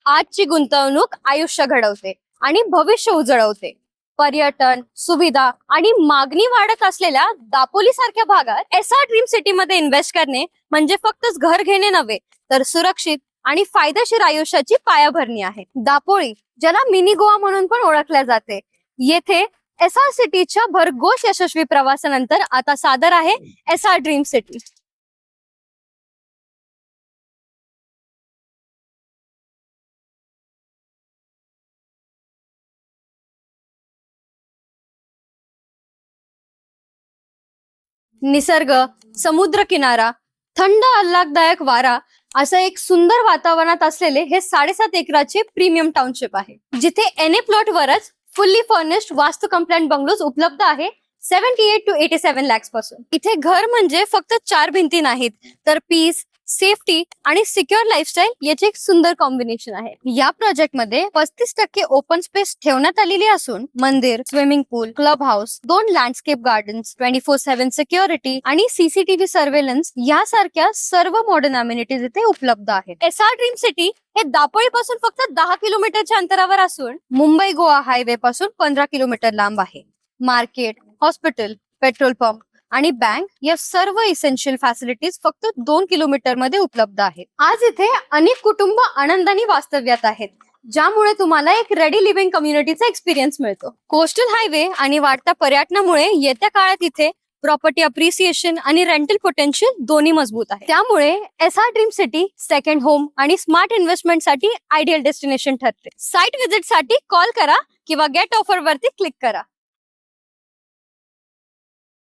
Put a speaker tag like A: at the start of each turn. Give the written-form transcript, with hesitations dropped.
A: आजची गुंतवणूक आयुष्य घडवते आणि भविष्य उजळवते. पर्यटन, सुविधा आणि मागणी वाढत असलेल्या दापोली सारख्या भागात एसआर ड्रीम सिटी मध्ये इन्व्हेस्ट करणे म्हणजे फक्तच घर घेणे नव्हे, तर सुरक्षित आणि फायदेशीर आयुष्याची पायाभरणी आहे. दापोली, ज्याला मिनी गोवा म्हणून पण ओळखले जाते, येथे एसआर सिटीच्या भरघोस यशस्वी प्रवासानंतर आता सादर आहे एसआर ड्रीम सिटी. निसर्ग, समुद्र किनारा, थंड आल्हाददायक वारा असं एक सुंदर वातावरणात असलेले हे 7.5 एकराचे प्रीमियम टाउनशिप आहे, जिथे एनए प्लॉट वरच फुल्ली फर्निश्ड वास्तू कंप्लायंट बंगलोज उपलब्ध आहे 78 to 87 lakhs पासून. इथे घर म्हणजे फक्त 4 भिंती नाहीत, तर पीस, सेफ्टी आणि सिक्युअर लाईफस्टाईल याचे एक सुंदर कॉम्बिनेशन आहे. या प्रोजेक्ट मध्ये 35% ओपन स्पेस ठेवण्यात आलेली असून मंदिर, swimming pool, club house, 2 landscape gardens, 24/7 security आणि सीसीटीव्ही सर्व्हेलन्स यासारख्या सर्व मॉडर्न अम्युनिटीज इथे उपलब्ध आहेत. एसआर ड्रीम सिटी हे दापोली पासून फक्त 10 किलोमीटरच्या अंतरावर असून मुंबई गोवा हायवे पासून 15 किलोमीटर लांब आहे. मार्केट, हॉस्पिटल, पेट्रोल पंप आणि बँक या सर्व इसेन्शियल फॅसिलिटीज फक्त 2 किलोमीटर मध्ये उपलब्ध आहेत. आज इथे अनेक कुटुंब आनंदाने वास्तव्यात आहेत, ज्यामुळे तुम्हाला एक रेडी लिव्हिंग कम्युनिटीचा एक्सपिरियन्स मिळतो. कोस्टल हायवे आणि वाढत्या पर्यटनामुळे येत्या काळात इथे प्रॉपर्टी अप्रिसिएशन आणि रेंटल पोटेन्शियल दोन्ही मजबूत आहे. त्यामुळे SR dream city second home आणि स्मार्ट इन्व्हेस्टमेंट साठी आयडियल डेस्टिनेशन ठरते. साइट व्हिजिट साठी कॉल करा किंवा गेट ऑफर वरती क्लिक करा.